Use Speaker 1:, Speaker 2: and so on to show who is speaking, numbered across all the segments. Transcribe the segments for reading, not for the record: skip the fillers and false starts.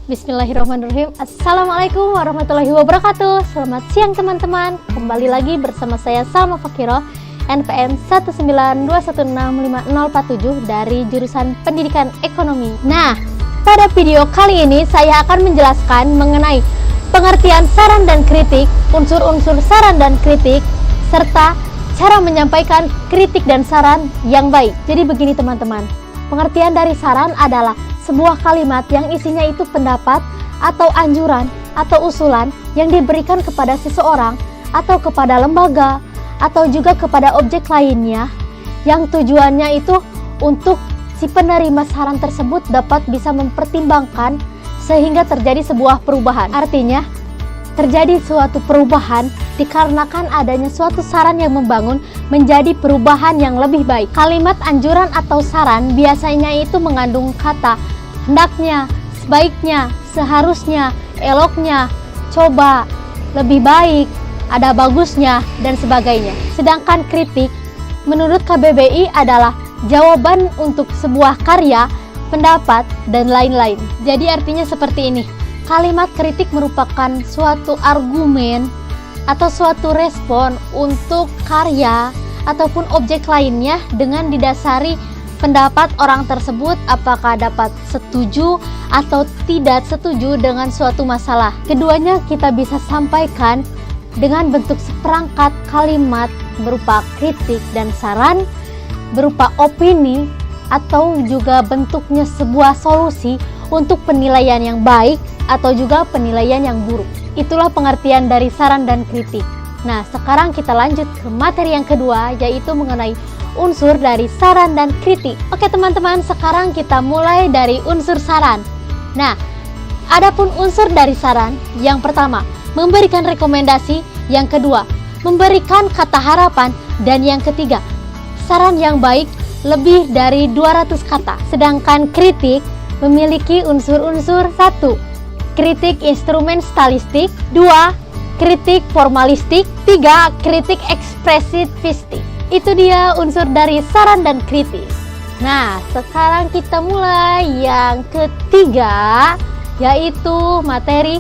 Speaker 1: Bismillahirrahmanirrahim. Assalamualaikum warahmatullahi wabarakatuh. Selamat siang teman-teman. Kembali lagi bersama saya Salma Fakiro, NPM 192165047 dari jurusan Pendidikan Ekonomi. Nah, pada video kali ini saya akan menjelaskan mengenai pengertian saran dan kritik, unsur-unsur saran dan kritik, serta cara menyampaikan kritik dan saran yang baik. Jadi begini teman-teman, pengertian dari saran adalah sebuah kalimat yang isinya itu pendapat atau anjuran atau usulan yang diberikan kepada seseorang atau kepada lembaga atau juga kepada objek lainnya yang tujuannya itu untuk si penerima saran tersebut dapat bisa mempertimbangkan sehingga terjadi sebuah perubahan. Artinya, terjadi suatu perubahan dikarenakan adanya suatu saran yang membangun menjadi perubahan yang lebih baik. Kalimat anjuran atau saran biasanya itu mengandung kata hendaknya, sebaiknya, seharusnya, eloknya, coba, lebih baik, ada bagusnya, dan sebagainya. Sedangkan kritik menurut KBBI adalah jawaban untuk sebuah karya, pendapat, dan lain-lain. Jadi artinya seperti ini. Kalimat kritik merupakan suatu argumen atau suatu respon untuk karya ataupun objek lainnya dengan didasari pendapat orang tersebut apakah dapat setuju atau tidak setuju dengan suatu masalah. Keduanya kita bisa sampaikan dengan bentuk seperangkat kalimat berupa kritik dan saran, berupa opini, atau juga bentuknya sebuah solusi untuk penilaian yang baik atau juga penilaian yang buruk. Itulah pengertian dari saran dan kritik. Nah, sekarang kita lanjut ke materi yang kedua, yaitu mengenai unsur dari saran dan kritik. Oke teman-teman, sekarang kita mulai dari unsur saran. Nah, adapun unsur dari saran, yang pertama, memberikan rekomendasi, yang kedua, memberikan kata harapan, dan yang ketiga, saran yang baik lebih dari 200 kata. Sedangkan kritik memiliki unsur-unsur: 1. Kritik instrumen stylistik, 2. Kritik formalistik, 3. Kritik ekspresifistik. Itu dia unsur dari saran dan kritik. Nah, sekarang kita mulai yang ketiga, yaitu materi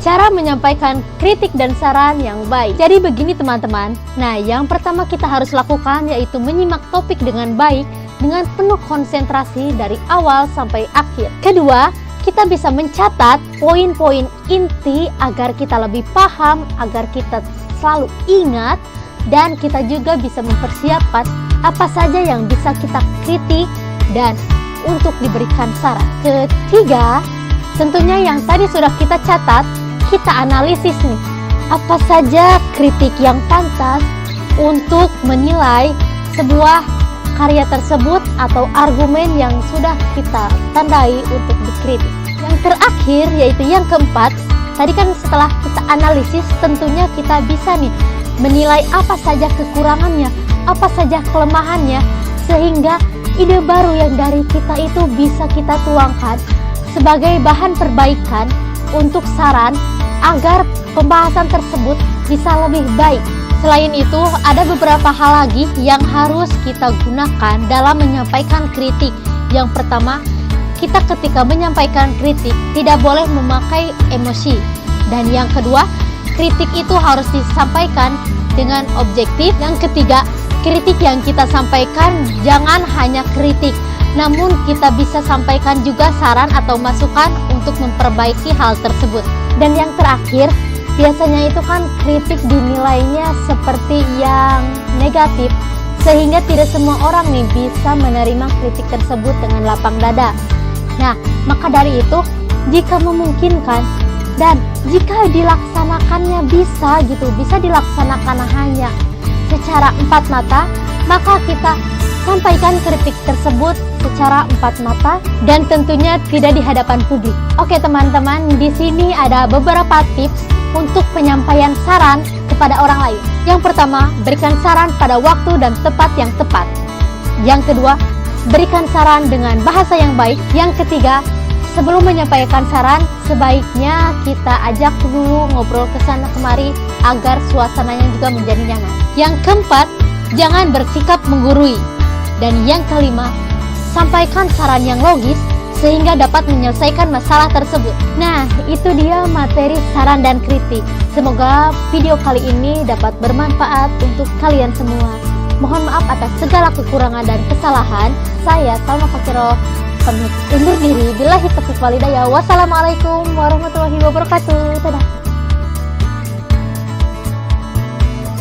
Speaker 1: cara menyampaikan kritik dan saran yang baik. Jadi begini teman-teman. Nah, yang pertama kita harus lakukan yaitu menyimak topik dengan baik, dengan penuh konsentrasi dari awal sampai akhir. Kedua, kita bisa mencatat poin-poin inti agar kita lebih paham, agar kita selalu ingat, dan kita juga bisa mempersiapkan apa saja yang bisa kita kritik dan untuk diberikan saran. Ketiga, tentunya yang tadi sudah kita catat, kita analisis nih, apa saja kritik yang pantas untuk menilai sebuah karya tersebut atau argumen yang sudah kita tandai untuk dikritik. Yang terakhir yaitu yang keempat, tadi kan setelah kita analisis tentunya kita bisa nih menilai apa saja kekurangannya, apa saja kelemahannya, sehingga ide baru yang dari kita itu bisa kita tuangkan sebagai bahan perbaikan untuk saran agar pembahasan tersebut bisa lebih baik. Selain itu, ada beberapa hal lagi yang harus kita gunakan dalam menyampaikan kritik. Yang pertama, kita ketika menyampaikan kritik tidak boleh memakai emosi. Dan yang kedua, kritik itu harus disampaikan dengan objektif. Yang ketiga, kritik yang kita sampaikan jangan hanya kritik, namun kita bisa sampaikan juga saran atau masukan untuk memperbaiki hal tersebut. Dan yang terakhir, biasanya itu kan kritik dinilainya seperti yang negatif, sehingga tidak semua orang nih bisa menerima kritik tersebut dengan lapang dada. Nah, maka dari itu, jika memungkinkan dan jika dilaksanakannya bisa dilaksanakan hanya secara empat mata, maka kita sampaikan kritik tersebut secara empat mata dan tentunya tidak di hadapan publik. Oke teman-teman, di sini ada beberapa tips untuk penyampaian saran kepada orang lain. Yang pertama, berikan saran pada waktu dan tempat yang tepat. Yang kedua, berikan saran dengan bahasa yang baik. Yang ketiga, sebelum menyampaikan saran, sebaiknya kita ajak dulu ngobrol ke sana kemari agar suasananya juga menjadi nyaman. Yang keempat, jangan bersikap menggurui. Dan yang kelima, sampaikan saran yang logis sehingga dapat menyelesaikan masalah tersebut. Nah, itu dia materi saran dan kritik. Semoga video kali ini dapat bermanfaat untuk kalian semua. Mohon maaf atas segala kekurangan dan kesalahan. Saya Salma Fakiro pamit undur diri. Billahi taufiq walhidayah. Wassalamualaikum warahmatullahi wabarakatuh. Dadah.